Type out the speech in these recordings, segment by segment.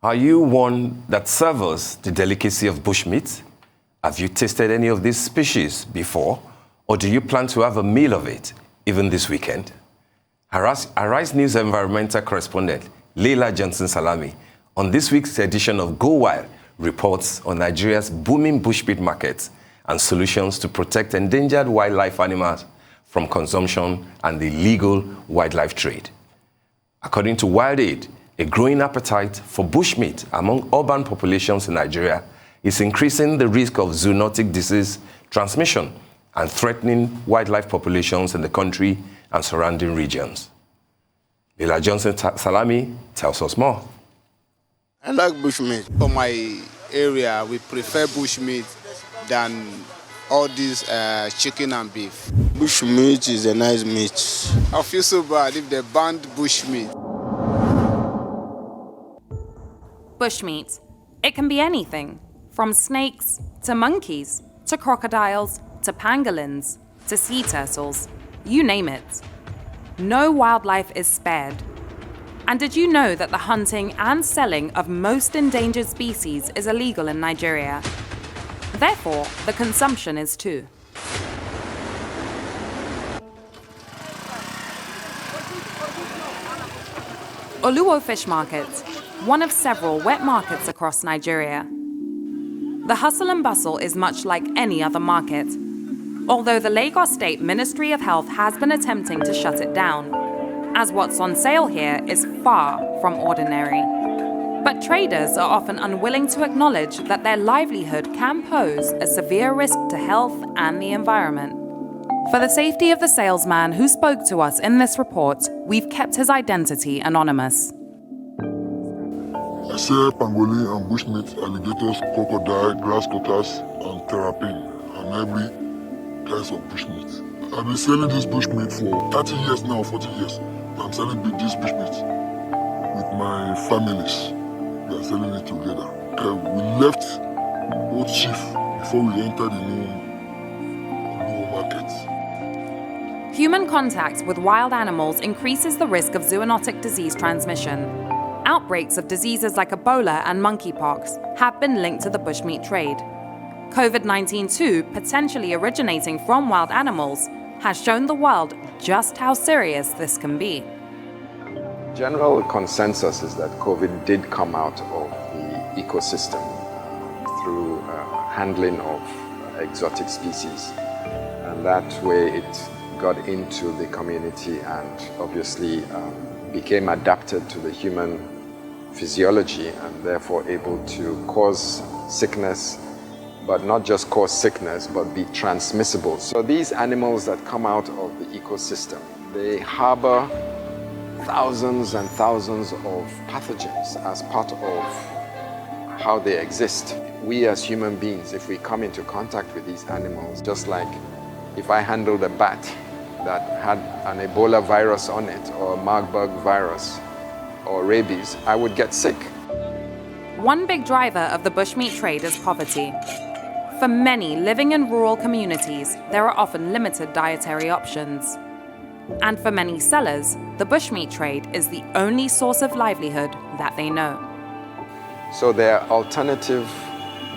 Are you one that savours the delicacy of bushmeat? Have you tasted any of these species before? Or do you plan to have a meal of it, even this weekend? Arise News environmental correspondent Laila Salami on this week's edition of Go Wild reports on Nigeria's booming bushmeat markets and solutions to protect endangered wildlife animals from consumption and the illegal wildlife trade. According to WildAid, a growing appetite for bushmeat among urban populations in Nigeria is increasing the risk of zoonotic disease transmission and threatening wildlife populations in the country and surrounding regions. Laila Salami tells us more. I like bushmeat. For my area, we prefer bushmeat than all these chicken and beef. Bushmeat is a nice meat. I feel so bad if they banned bushmeat. Bushmeat. It can be anything, from snakes to monkeys to crocodiles to pangolins to sea turtles, you name it. No wildlife is spared. And did you know that the hunting and selling of most endangered species is illegal in Nigeria? Therefore, the consumption is too. Oluwo Fish Market, one of several wet markets across Nigeria. The hustle and bustle is much like any other market, although the Lagos State Ministry of Health has been attempting to shut it down, as what's on sale here is far from ordinary. But traders are often unwilling to acknowledge that their livelihood can pose a severe risk to health and the environment. For the safety of the salesman who spoke to us in this report, we've kept his identity anonymous. I sell pangolin and bushmeat, alligators, crocodile, grasscutters, and terrapin, and every kinds of bushmeat. I've been selling this bushmeat for 30 years now, 40 years. I'm selling this bushmeat with my families. We are selling it together. We left Old Chief before we entered the new market. Human contact with wild animals increases the risk of zoonotic disease transmission. Outbreaks of diseases like Ebola and monkeypox have been linked to the bushmeat trade. COVID-19 too, potentially originating from wild animals, has shown the world just how serious this can be. General consensus is that COVID did come out of the ecosystem through handling of exotic species. And that way it got into the community and obviously became adapted to the human physiology and therefore able to cause sickness, but not just cause sickness, but be transmissible. So these animals that come out of the ecosystem, they harbor thousands and thousands of pathogens as part of how they exist. We as human beings, if we come into contact with these animals, just like if I handled a bat that had an Ebola virus on it, or a Marburg virus, or rabies, I would get sick. One big driver of the bushmeat trade is poverty. For many living in rural communities, there are often limited dietary options. And for many sellers, the bushmeat trade is the only source of livelihood that they know. So there are alternative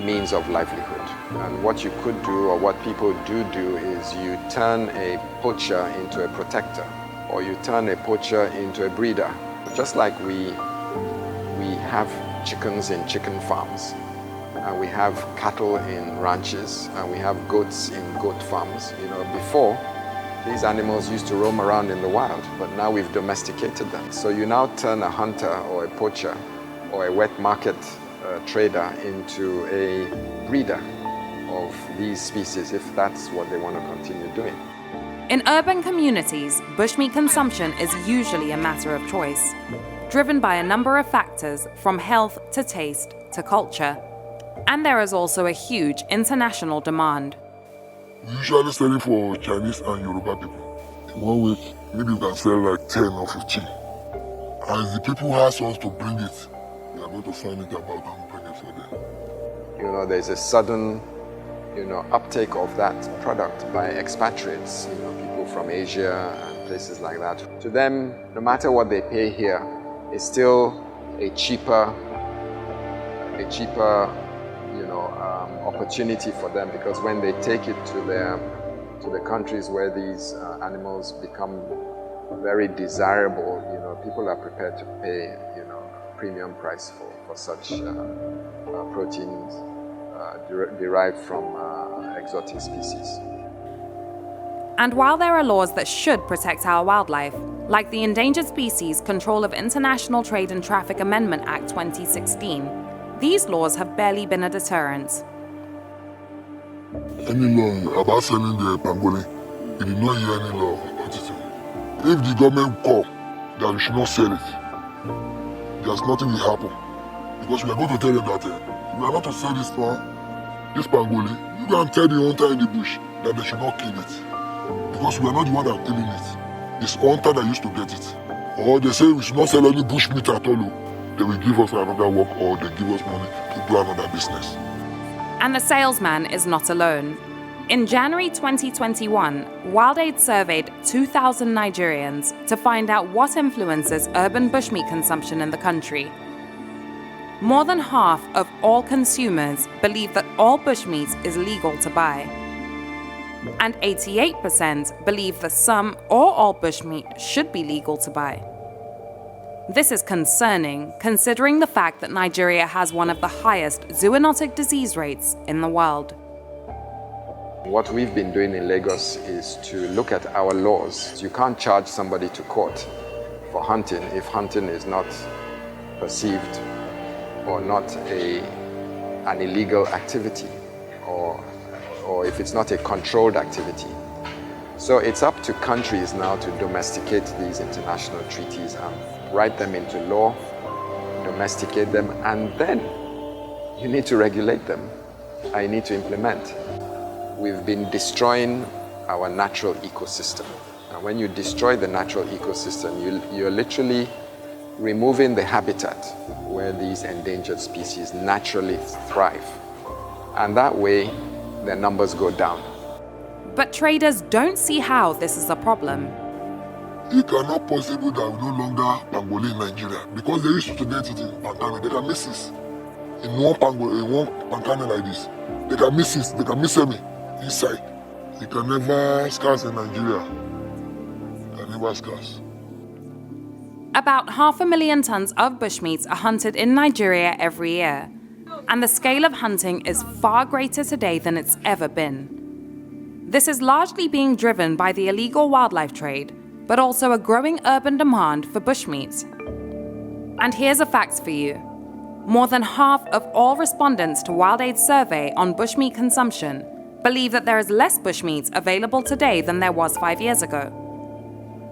means of livelihood. And what you could do, or what people do is you turn a poacher into a protector, or you turn a poacher into a breeder. Just like we have chickens in chicken farms, and we have cattle in ranches, and we have goats in goat farms. You know, before, these animals used to roam around in the wild, but now we've domesticated them. So you now turn a hunter or a poacher or a wet market trader into a breeder of these species, if that's what they want to continue doing. In urban communities, bushmeat consumption is usually a matter of choice, driven by a number of factors from health to taste to culture. And there is also a huge international demand. We usually sell it for Chinese and Yoruba people. In 1 week, maybe we can sell like 10 or 15. And if the people who ask us to bring it, we are going to find it about and bring it for them. You know, there's a sudden, uptake of that product by expatriates, people from Asia and places like that. To them, no matter what they pay here, it's still a cheaper a cheaper, opportunity for them, because when they take it to the countries where these animals become very desirable, people are prepared to pay, a premium price for such proteins derived from exotic species. And while there are laws that should protect our wildlife, like the Endangered Species Control of International Trade and Traffic Amendment Act 2016, these laws have barely been a deterrent. Any law about selling the pangolin, you did not hear any law about it. If the government call that we should not sell it, there's nothing will happen. Because we are going to tell them that we are not to sell this pangolin. You go and tell the hunter in the bush that they should not kill it. Because we are not the one that are killing it. It's hunter that used to get it. Or they say we should not sell any bush meat at all. They will give us another work, or they give us money to do another business. And the salesman is not alone. In January 2021, WildAid surveyed 2,000 Nigerians to find out what influences urban bushmeat consumption in the country. More than half of all consumers believe that all bushmeat is legal to buy. And 88% believe that some or all bushmeat should be legal to buy. This is concerning, considering the fact that Nigeria has one of the highest zoonotic disease rates in the world. What we've been doing in Lagos is to look at our laws. You can't charge somebody to court for hunting if hunting is not perceived or not an illegal activity, or if it's not a controlled activity. So it's up to countries now to domesticate these international treaties and write them into law, domesticate them, and then you need to regulate them. I need to implement. We've been destroying our natural ecosystem. And when you destroy the natural ecosystem, you're literally removing the habitat where these endangered species naturally thrive. And that way, their numbers go down. But traders don't see how this is a problem. It cannot possible that we no longer pangolin in Nigeria, because they used to get it in Pankane. They can miss it in one Pankane like this. They can miss it. They can miss me inside. It can never scarce in Nigeria. It can never scarce. About 500,000 tons of bushmeat are hunted in Nigeria every year, and the scale of hunting is far greater today than it's ever been. This is largely being driven by the illegal wildlife trade, but also a growing urban demand for bushmeat. And here's a fact for you. More than half of all respondents to WildAid's survey on bushmeat consumption believe that there is less bushmeat available today than there was 5 years ago.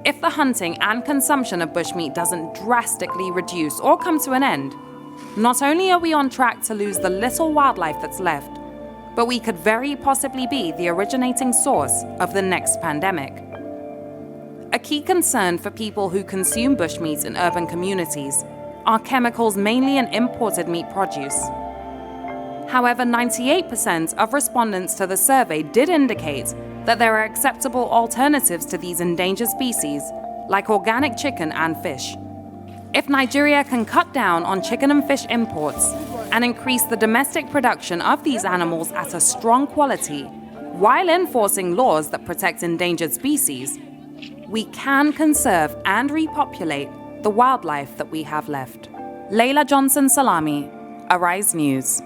If the hunting and consumption of bushmeat doesn't drastically reduce or come to an end, not only are we on track to lose the little wildlife that's left, but we could very possibly be the originating source of the next pandemic. A key concern for people who consume bushmeat in urban communities are chemicals mainly in imported meat produce. However, 98% of respondents to the survey did indicate that there are acceptable alternatives to these endangered species, like organic chicken and fish. If Nigeria can cut down on chicken and fish imports and increase the domestic production of these animals at a strong quality, while enforcing laws that protect endangered species, we can conserve and repopulate the wildlife that we have left. Laila Johnson Salami, Arise News.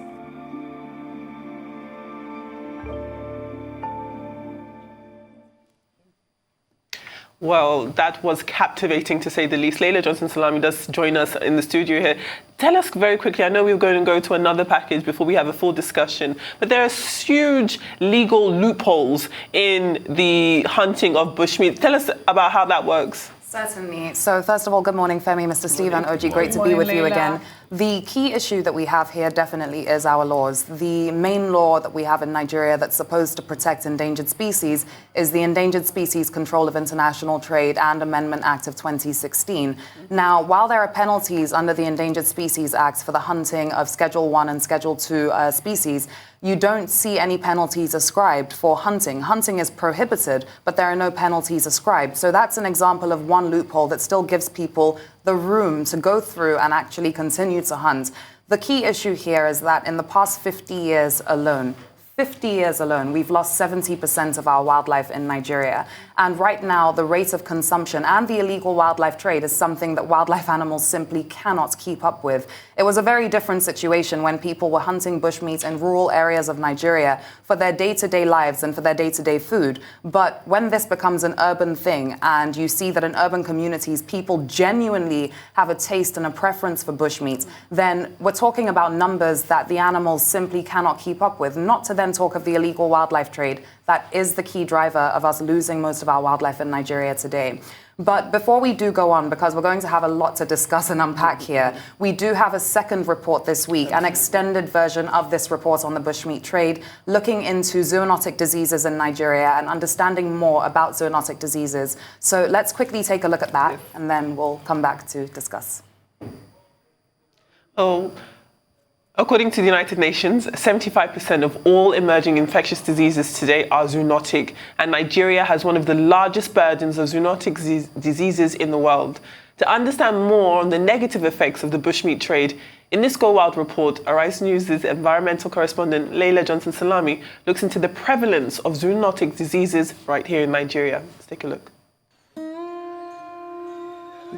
Well, that was captivating to say the least. Laila Johnson Salami does join us in the studio here. Tell us very quickly, I know we're going to go to another package before we have a full discussion, but there are huge legal loopholes in the hunting of bushmeat. Tell us about how that works. Certainly. So first of all, good morning, Femi, Mr. Steve and Oji. Great to be with you again. The key issue that we have here definitely is our laws. The main law that we have in Nigeria that's supposed to protect endangered species is the Endangered Species Control of International Trade and Amendment Act of 2016. Now, while there are penalties under the Endangered Species Act for the hunting of Schedule 1 and Schedule 2 species, you don't see any penalties ascribed for hunting. Hunting is prohibited, but there are no penalties ascribed. So that's an example of one loophole that still gives people the room to go through and actually continue to hunt. The key issue here is that in the past 50 years alone, we've lost 70% of our wildlife in Nigeria. And right now, the rate of consumption and the illegal wildlife trade is something that wildlife animals simply cannot keep up with. It was a very different situation when people were hunting bushmeat in rural areas of Nigeria for their day-to-day lives and for their day-to-day food. But when this becomes an urban thing and you see that in urban communities, people genuinely have a taste and a preference for bushmeat, then we're talking about numbers that the animals simply cannot keep up with, not to then talk of the illegal wildlife trade. That is the key driver of us losing most of our wildlife in Nigeria today. But before we do go on, because we're going to have a lot to discuss and unpack here, we do have a second report this week, an extended version of this report on the bushmeat trade, looking into zoonotic diseases in Nigeria and understanding more about zoonotic diseases. So let's quickly take a look at that, and then we'll come back to discuss. According to the United Nations, 75% of all emerging infectious diseases today are zoonotic, and Nigeria has one of the largest burdens of zoonotic diseases in the world. To understand more on the negative effects of the bushmeat trade, in this Go Wild report, Arise News' environmental correspondent Laila Salami looks into the prevalence of zoonotic diseases right here in Nigeria. Let's take a look.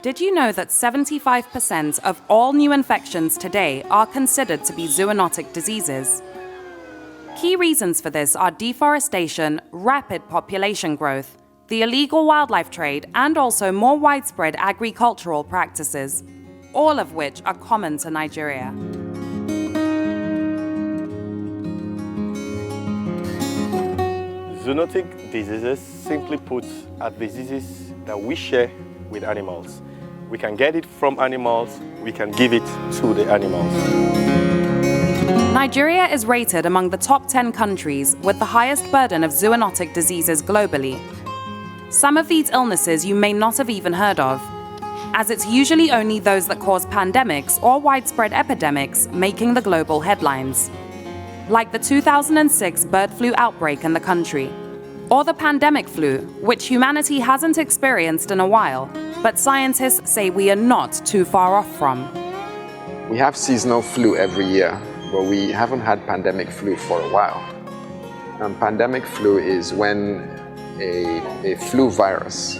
Did you know that 75% of all new infections today are considered to be zoonotic diseases? Key reasons for this are deforestation, rapid population growth, the illegal wildlife trade, and also more widespread agricultural practices, all of which are common to Nigeria. Zoonotic diseases, simply put, are diseases that we share with animals. We can get it from animals, we can give it to the animals. Nigeria is rated among the top 10 countries with the highest burden of zoonotic diseases globally. Some of these illnesses you may not have even heard of, as it's usually only those that cause pandemics or widespread epidemics making the global headlines, like the 2006 bird flu outbreak in the country, or the pandemic flu, which humanity hasn't experienced in a while, but scientists say we are not too far off from. We have seasonal flu every year, but we haven't had pandemic flu for a while. And pandemic flu is when a flu virus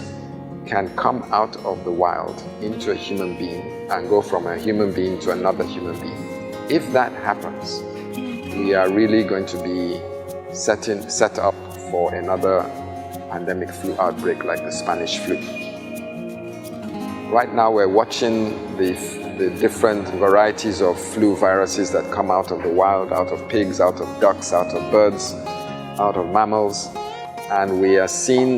can come out of the wild into a human being and go from a human being to another human being. If that happens, we are really going to be set up for another pandemic flu outbreak like the Spanish flu. Right now we're watching the different varieties of flu viruses that come out of the wild, out of pigs, out of ducks, out of birds, out of mammals, and we are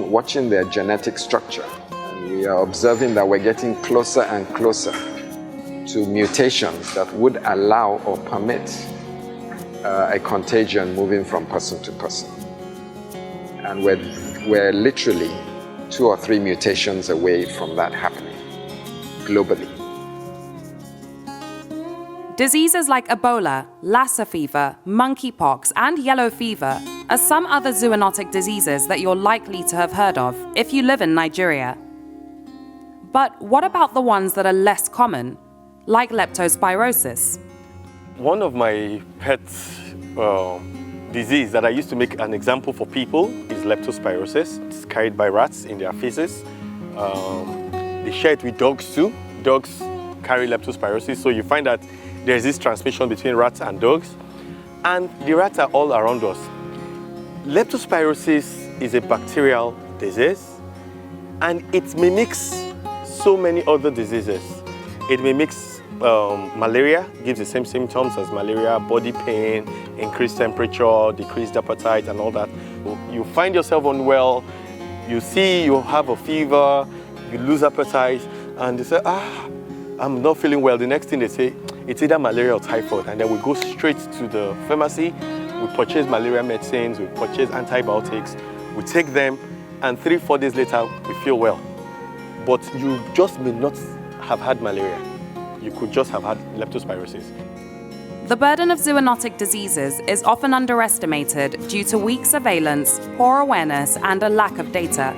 watching their genetic structure. And we are observing that we're getting closer and closer to mutations that would allow or permit a contagion moving from person to person. And we're literally 2 or 3 mutations away from that happening globally. Diseases like Ebola, Lassa fever, monkeypox, and yellow fever are some other zoonotic diseases that you're likely to have heard of if you live in Nigeria. But what about the ones that are less common, like leptospirosis? One of my pet disease that I used to make an example for people is leptospirosis. It's carried by rats in their feces. They share it with dogs too. Dogs carry leptospirosis, so you find that there's this transmission between rats and dogs, and the rats are all around us. Leptospirosis is a bacterial disease, and it mimics so many other diseases. It mimics malaria, gives the same symptoms as malaria: body pain, increased temperature, decreased appetite, and all that. You find yourself unwell, you have a fever, you lose appetite, and they say, I'm not feeling well. The next thing they say, it's either malaria or typhoid, and then we go straight to the pharmacy, we purchase malaria medicines, we purchase antibiotics, we take them, and 3-4 days later, we feel well. But you just may not have had malaria. You could just have had leptospirosis. The burden of zoonotic diseases is often underestimated due to weak surveillance, poor awareness, and a lack of data.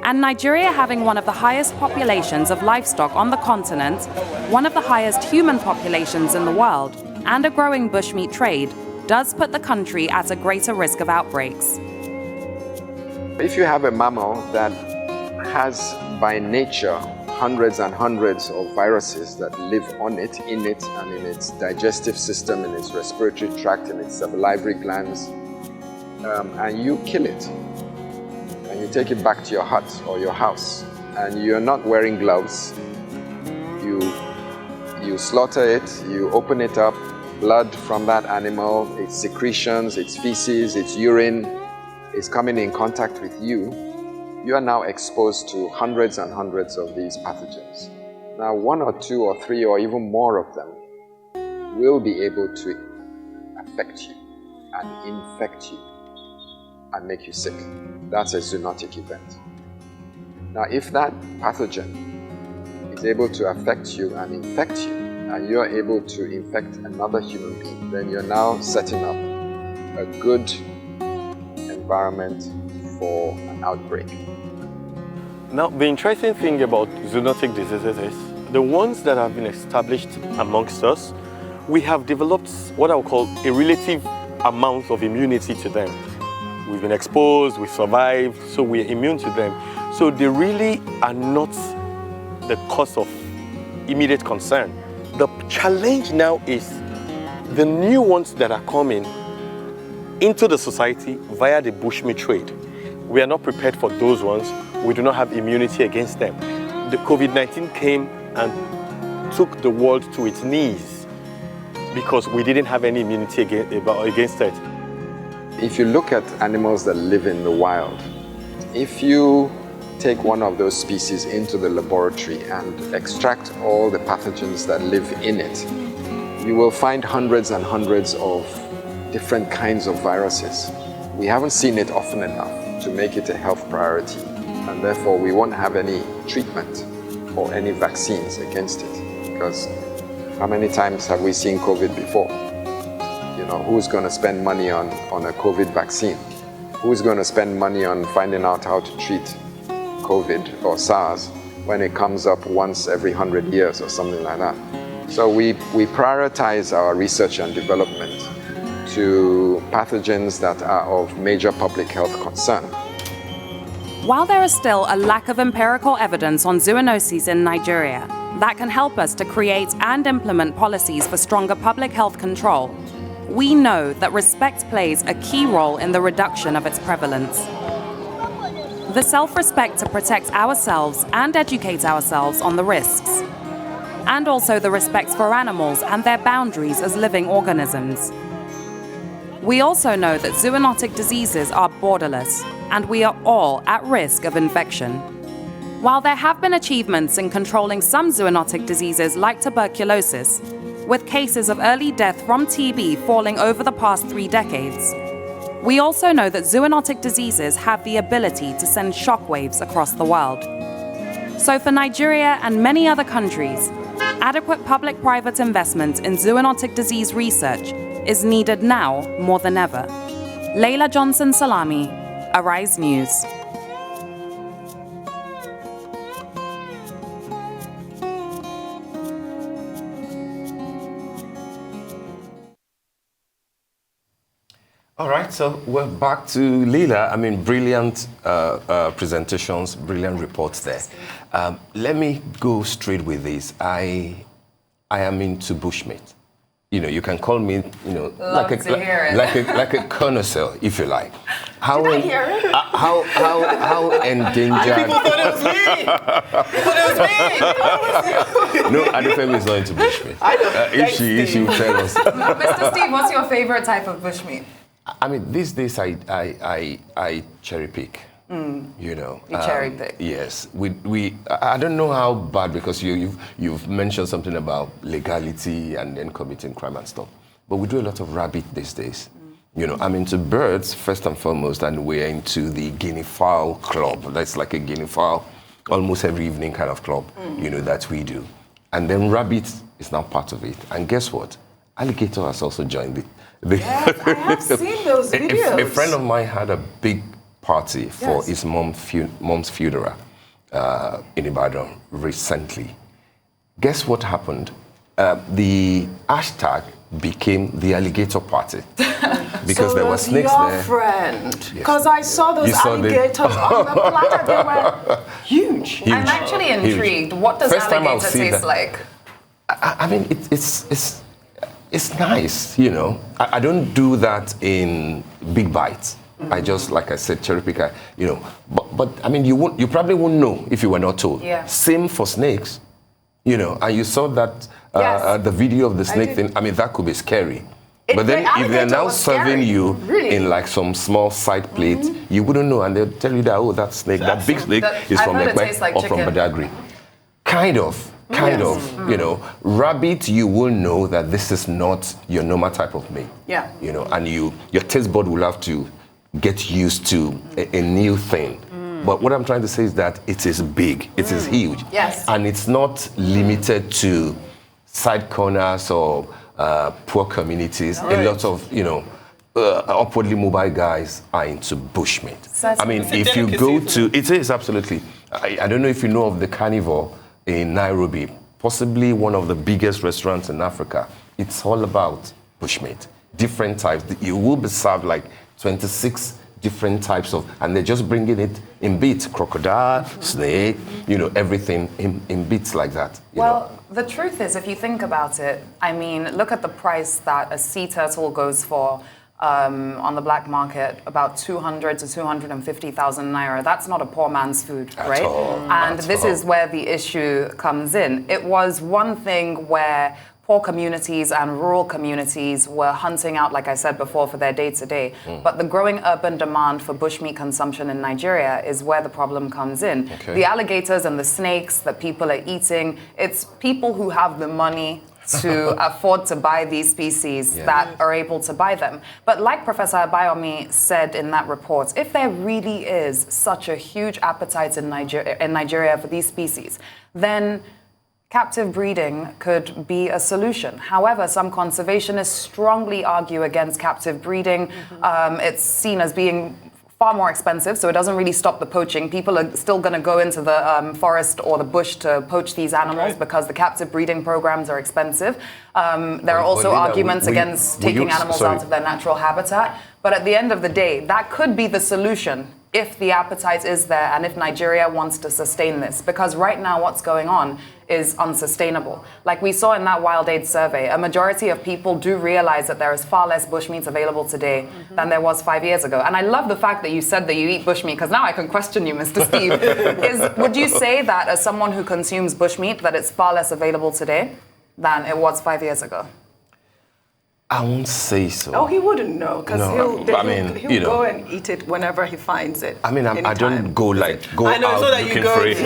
And Nigeria having one of the highest populations of livestock on the continent, one of the highest human populations in the world, and a growing bushmeat trade, does put the country at a greater risk of outbreaks. If you have a mammal that has by nature hundreds and hundreds of viruses that live on it, in it, and in its digestive system, in its respiratory tract, in its salivary glands, and you kill it, and you take it back to your hut or your house, and you're not wearing gloves, you slaughter it, you open it up, blood from that animal, its secretions, its feces, its urine is coming in contact with you, you are now exposed to hundreds and hundreds of these pathogens. Now, 1 or 2 or 3 or even more of them will be able to affect you and infect you and make you sick. That's a zoonotic event. Now, if that pathogen is able to affect you and infect you, and you're able to infect another human being, then you're now setting up a good environment for an outbreak. Now, the interesting thing about zoonotic diseases is the ones that have been established amongst us, we have developed what I would call a relative amount of immunity to them. We've been exposed, we've survived, so we're immune to them. So they really are not the cause of immediate concern. The challenge now is the new ones that are coming into the society via the bushmeat trade. We are not prepared for those ones. We do not have immunity against them. The COVID-19 came and took the world to its knees because we didn't have any immunity against it. If you look at animals that live in the wild, if you take one of those species into the laboratory and extract all the pathogens that live in it, you will find hundreds and hundreds of different kinds of viruses. We haven't seen it often enough to make it a health priority, and therefore we won't have any treatment or any vaccines against it, because how many times have we seen COVID before? You know, who's going to spend money on a COVID vaccine? Who's going to spend money on finding out how to treat COVID or SARS when it comes up once every 100 years or something like that? So we prioritize our research and development to pathogens that are of major public health concern. While there is still a lack of empirical evidence on zoonoses in Nigeria that can help us to create and implement policies for stronger public health control, we know that respect plays a key role in the reduction of its prevalence. The self-respect to protect ourselves and educate ourselves on the risks, and also the respect for animals and their boundaries as living organisms. We also know that zoonotic diseases are borderless, and we are all at risk of infection. While there have been achievements in controlling some zoonotic diseases like tuberculosis, with cases of early death from TB falling over the past 3 decades, we also know that zoonotic diseases have the ability to send shockwaves across the world. So for Nigeria and many other countries, adequate public-private investment in zoonotic disease research is needed now more than ever. Laila Johnson Salami, Arise News. All right, so we're back to Laila. I mean, brilliant presentations, brilliant reports there. Let me go straight with this. I am into bushmeat. You know, you can call me, you know, like a connoisseur, if you like. How Did I hear it? How endangered? People thought it was me. People thought it was me. No, Adefemi is not into bushmeat. I know. If she will tell us. Mr. Steve, what's your favorite type of bushmeat? I mean, these days I cherry pick. You know, You cherry pick. Yes, I don't know how bad, because you've mentioned something about legality and then committing crime and stuff. But we do a lot of rabbit these days. You know, I'm into birds first and foremost, and we're into the guinea fowl club. That's like a guinea fowl almost every evening kind of club. You know, that we do. And then rabbit is now part of it. And guess what? Alligator has also joined it. Yes, I have seen those videos. A friend of mine had a big party for his mom's funeral in Ibadan recently. Guess what happened? The hashtag became the alligator party. Because so there were snakes there. your friend. Because I saw those alligators on the platter. They were huge. I'm actually intrigued. Huge. What does alligator taste like? I mean, it's nice, you know. I don't do that in big bites. I just, like I said, cherry pick, you know. But I mean, you probably wouldn't know if you were not told. Yeah. Same for snakes, you know. And you saw that the video of the snake thing. I mean, that could be scary. But then if they're now serving you in like some small side plate, you wouldn't know, and they'll tell you that, oh, that snake, that big snake is from Ekpe or from Badagry. Kind of, you know. Rabbit, you will know that this is not your normal type of meat. Yeah. You know, and your taste bud will have to get used to a new thing. But what I'm trying to say is that it is big, it is huge. Yes. And it's not limited to side corners or poor communities. A lot of, you know, upwardly mobile guys are into bushmeat. I mean, if you go to, it is absolutely. I don't know if you know of the Carnivore in Nairobi, possibly one of the biggest restaurants in Africa. It's all about bushmeat, different types. You will be served like 26 different types of, and they're just bringing it in bits, crocodile, snake, you know, everything in bits like that. Well, the truth is, if you think about it, I mean, look at the price that a sea turtle goes for on the black market, about 200 to 250,000 naira. That's not a poor man's food, right? And this is where the issue comes in. It was one thing where poor communities and rural communities were hunting out, like I said before, for their day-to-day. But the growing urban demand for bushmeat consumption in Nigeria is where the problem comes in. The alligators and the snakes that people are eating, it's people who have the money to afford to buy these species that are able to buy them. But like Professor Abayomi said in that report, if there really is such a huge appetite in Nigeria for these species, then captive breeding could be a solution. However, some conservationists strongly argue against captive breeding. It's seen as being far more expensive, so it doesn't really stop the poaching. People are still going to go into the forest or the bush to poach these animals because the captive breeding programs are expensive. There are also arguments against taking animals out of their natural habitat. But at the end of the day, that could be the solution if the appetite is there and if Nigeria wants to sustain this. Because right now what's going on is unsustainable. Like we saw in that Wild Aid survey, a majority of people do realize that there is far less bushmeat available today than there was 5 years ago. And I love the fact that you said that you eat bushmeat, because now I can question you, Mr. Steve. Would you say that as someone who consumes bushmeat, that it's far less available today than it was 5 years ago? I won't say so. Oh, he wouldn't know, because he'll go and eat it whenever he finds it. I mean, I don't go out looking for it.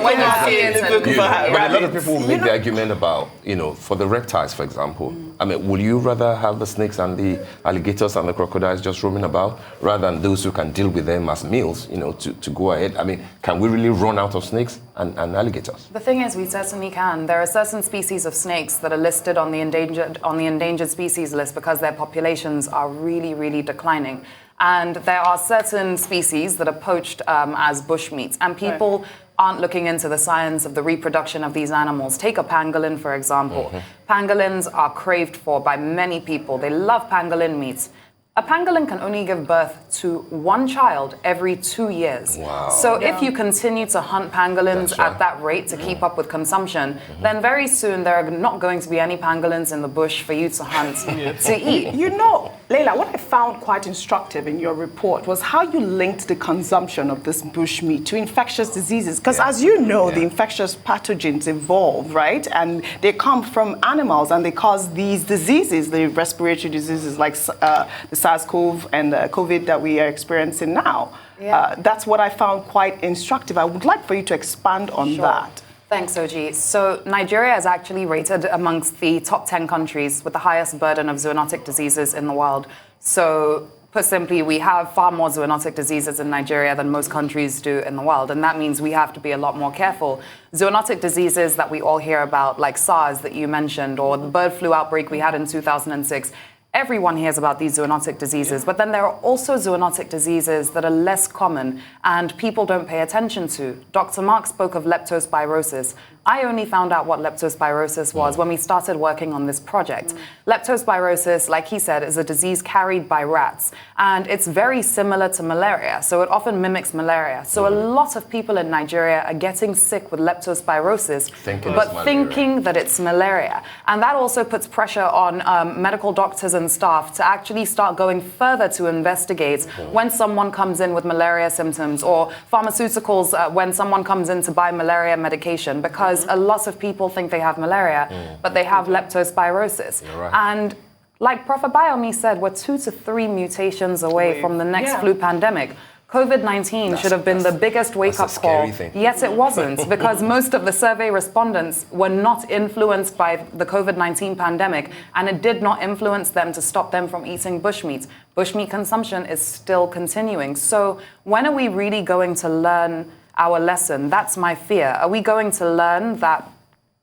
When you see it, but a lot of people will make the argument about, you know, for the reptiles, for example. I mean, would you rather have the snakes and the alligators and the crocodiles just roaming about rather than those who can deal with them as meals, you know, to go ahead? I mean, can we really run out of snakes and alligators? The thing is, we certainly can. There are certain species of snakes that are listed on the endangered species list because their populations are really, really declining. And there are certain species that are poached as bushmeat. And people aren't looking into the science of the reproduction of these animals. Take a pangolin, for example. Pangolins are craved for by many people. They love pangolin meat. A pangolin can only give birth to one child every 2 years. So if you continue to hunt pangolins at that rate to keep up with consumption, then very soon there are not going to be any pangolins in the bush for you to hunt to eat. You know, Laila, what I found quite instructive in your report was how you linked the consumption of this bushmeat to infectious diseases. Because as you know, the infectious pathogens evolve, right? And they come from animals and they cause these diseases, the respiratory diseases like the SARS-CoV and COVID that we are experiencing now. That's what I found quite instructive. I would like for you to expand on that. Thanks, Oji. So Nigeria is actually rated amongst the top 10 countries with the highest burden of zoonotic diseases in the world. So put simply, we have far more zoonotic diseases in Nigeria than most countries do in the world. And that means we have to be a lot more careful. Zoonotic diseases that we all hear about, like SARS that you mentioned, or the bird flu outbreak we had in 2006, everyone hears about these zoonotic diseases, but then there are also zoonotic diseases that are less common and people don't pay attention to. Dr. Mark spoke of leptospirosis. I only found out what leptospirosis was when we started working on this project. Leptospirosis, like he said, is a disease carried by rats, and it's very similar to malaria, so it often mimics malaria. So a lot of people in Nigeria are getting sick with leptospirosis, thinking that it's malaria. And that also puts pressure on medical doctors and staff to actually start going further to investigate when someone comes in with malaria symptoms, or pharmaceuticals when someone comes in to buy malaria medication, because a lot of people think they have malaria, but they have leptospirosis. Right. And like Prophet Bayomi said, we're 2 to 3 mutations away from the next flu pandemic. COVID-19 should have been the biggest wake-up call. Yet it wasn't, because most of the survey respondents were not influenced by the COVID-19 pandemic, and it did not influence them to stop them from eating bushmeat. Bushmeat consumption is still continuing. So when are we really going to learn our lesson? That's my fear. Are we going to learn that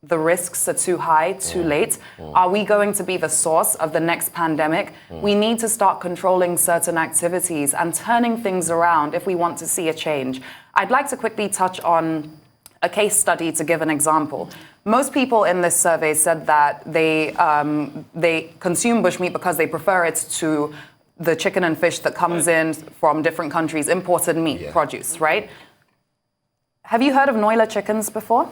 the risks are too high, too late? Are we going to be the source of the next pandemic? We need to start controlling certain activities and turning things around if we want to see a change. I'd like to quickly touch on a case study to give an example. Most people in this survey said that they consume bushmeat because they prefer it to the chicken and fish that comes in from different countries, imported meat, produce, right? Have you heard of Noila chickens before?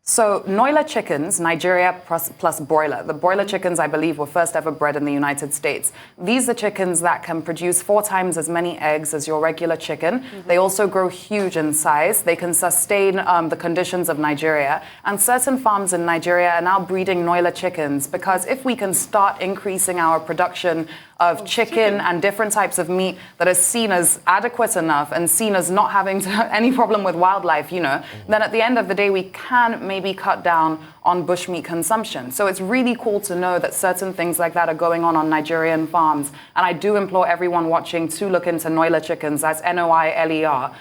So Noila chickens, Nigeria plus broiler. The broiler chickens, I believe, were first ever bred in the United States. These are chickens that can produce 4 times as many eggs as your regular chicken. They also grow huge in size. They can sustain the conditions of Nigeria. And certain farms in Nigeria are now breeding Noila chickens, because if we can start increasing our production of chicken and different types of meat that are seen as adequate enough and seen as not having any problem with wildlife, you know, then at the end of the day, we can maybe cut down on bushmeat consumption. So it's really cool to know that certain things like that are going on Nigerian farms. And I do implore everyone watching to look into Noila chickens, that's Noiler,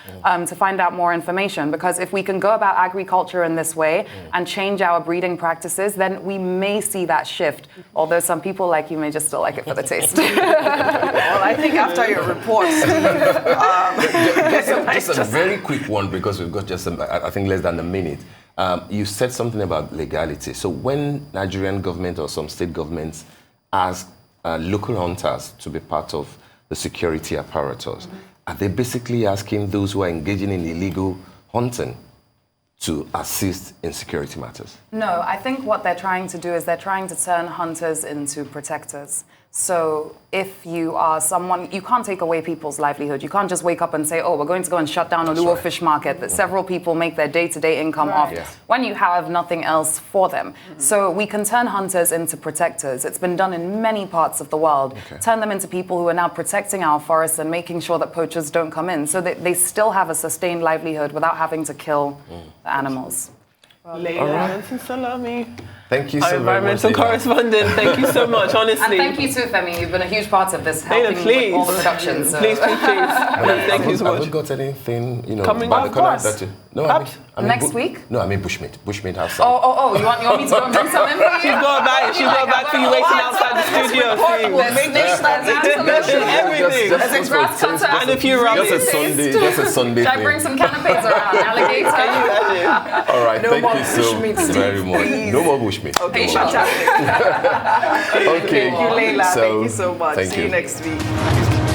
to find out more information. Because if we can go about agriculture in this way and change our breeding practices, then we may see that shift. Although some people like you may just still like it for the taste. Well, I think after your report, Steve, just a very quick one, because we've got just, I think, less than a minute. You said something about legality. So when Nigerian government or some state governments ask local hunters to be part of the security apparatus, are they basically asking those who are engaging in illegal hunting to assist in security matters? No, I think what they're trying to do is they're trying to turn hunters into protectors. So if you are someone, you can't take away people's livelihood. You can't just wake up and say, oh, we're going to go and shut down Oluwo fish market that several people make their day-to-day income off when you have nothing else for them. So we can turn hunters into protectors. It's been done in many parts of the world. Turn them into people who are now protecting our forests and making sure that poachers don't come in, so that they still have a sustained livelihood without having to kill the animals. Laila and Salami. Thank you so Our environmental much, correspondent. Thank you so much, honestly. And thank you too, Femi. You've been a huge part of this, helping with all the production. So. Please. Thank you so much. Have we got anything, coming by up? the corner? No, I mean next week? No, I mean bushmeat. Bushmeat outside. Oh, you want me to go and bring some in for you? She's got back for you waiting outside the studio. Everything. There's a grass cutter. And a few rabbits. Just a Sunday Should I bring some canapes around? Alligator? All right, thank you so very much. No more bushmeat. Okay, fantastic. Okay. Thank you, Laila. So, thank you so much. Thank See you you next week.